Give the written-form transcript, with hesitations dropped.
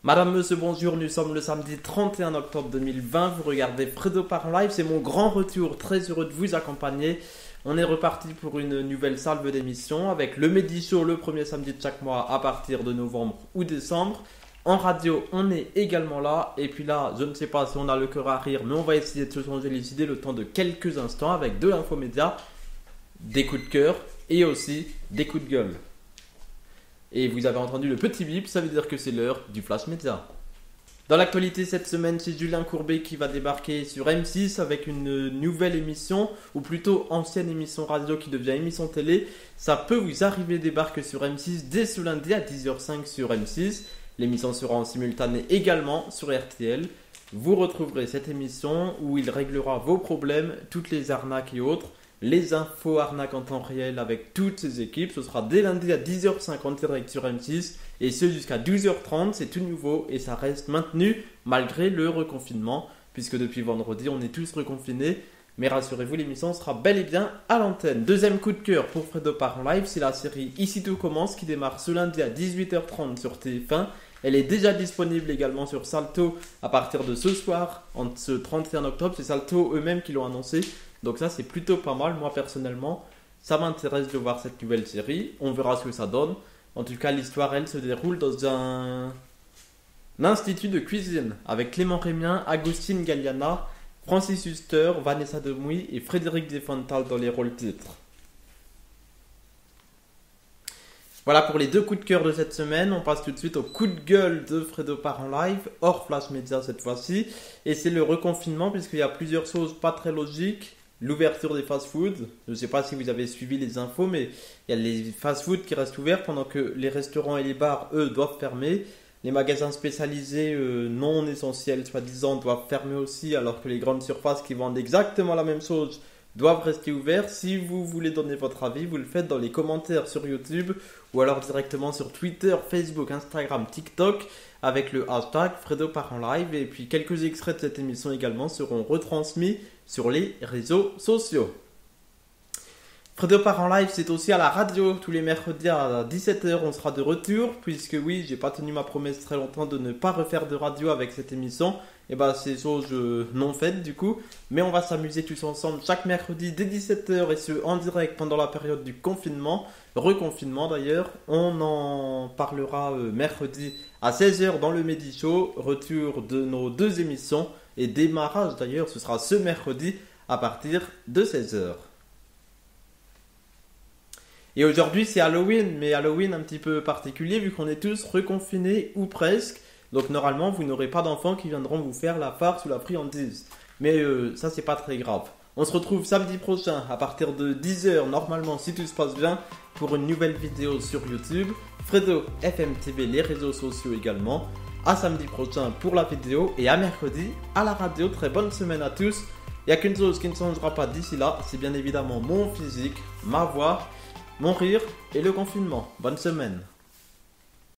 Madame, monsieur, bonjour, nous sommes le samedi 31 octobre 2020, vous regardez Fredo par live, c'est mon grand retour, très heureux de vous accompagner. On est reparti pour une nouvelle salve d'émissions avec le Medi Show le premier samedi de chaque mois à partir de novembre ou décembre. En radio, on est également là, et puis là, je ne sais pas si on a le cœur à rire, mais on va essayer de se changer les idées le temps de quelques instants avec deux infomédias, des coups de cœur et aussi des coups de gueule. Et vous avez entendu le petit bip, ça veut dire que c'est l'heure du Flash Média. Dans l'actualité cette semaine, c'est Julien Courbet qui va débarquer sur M6 avec une nouvelle émission, ou plutôt ancienne émission radio qui devient émission télé. Ça peut vous arriver, débarque sur M6 dès ce lundi à 10h05 sur M6. L'émission sera en simultané également sur RTL. Vous retrouverez cette émission où il réglera vos problèmes, toutes les arnaques et autres. Les infos arnaques en temps réel avec toutes ces équipes. Ce sera dès lundi à 10h05 en direct sur M6 et ce jusqu'à 12h30. C'est tout nouveau et ça reste maintenu malgré le reconfinement puisque depuis vendredi on est tous reconfinés. Mais rassurez-vous, l'émission sera bel et bien à l'antenne. Deuxième coup de cœur pour Fredo par en live, c'est la série Ici tout commence qui démarre ce lundi à 18h30 sur TF1. Elle est déjà disponible également sur Salto à partir de ce soir, en ce 31 octobre. C'est Salto eux-mêmes qui l'ont annoncé. Donc ça c'est plutôt pas mal, moi personnellement ça m'intéresse de voir cette nouvelle série, on verra ce que ça donne. En tout cas l'histoire elle se déroule dans un institut de cuisine avec Clément Rémien, Agustin Galliana, Francis Huster, Vanessa Demouy et Frédéric Desfontal dans les rôles titres. Voilà pour les deux coups de cœur de cette semaine, on passe tout de suite au coup de gueule de Fredo par en live, hors Flash Média cette fois-ci. Et c'est le reconfinement puisqu'il y a plusieurs choses pas très logiques. L'ouverture des fast-foods, je ne sais pas si vous avez suivi les infos, mais il y a les fast-foods qui restent ouverts pendant que les restaurants et les bars, eux, doivent fermer. Les magasins spécialisés non essentiels, soi-disant, doivent fermer aussi, alors que les grandes surfaces qui vendent exactement la même chose doivent rester ouverts. Si vous voulez donner votre avis, vous le faites dans les commentaires sur YouTube ou alors directement sur Twitter, Facebook, Instagram, TikTok avec le hashtag Fredo part en live. Et puis quelques extraits de cette émission également seront retransmis sur les réseaux sociaux. Fredo part en live, c'est aussi à la radio tous les mercredis à 17h. On sera de retour puisque oui, j'ai pas tenu ma promesse très longtemps de ne pas refaire de radio avec cette émission. Et bah c'est chose non faite du coup, mais on va s'amuser tous ensemble chaque mercredi dès 17h et ce en direct pendant la période du confinement, reconfinement d'ailleurs. On en parlera mercredi à 16h dans le Medi Show, retour de nos deux émissions et démarrage d'ailleurs, ce sera ce mercredi à partir de 16h. Et aujourd'hui c'est Halloween, mais Halloween un petit peu particulier vu qu'on est tous reconfinés ou presque. Donc normalement, vous n'aurez pas d'enfants qui viendront vous faire la farce ou la friandise. Mais ça, c'est pas très grave. On se retrouve samedi prochain à partir de 10h, normalement, si tout se passe bien, pour une nouvelle vidéo sur YouTube. Fredo FM TV, les réseaux sociaux également. À samedi prochain pour la vidéo et à mercredi à la radio. Très bonne semaine à tous. Il n'y a qu'une chose qui ne changera pas d'ici là, c'est bien évidemment mon physique, ma voix, mon rire et le confinement. Bonne semaine.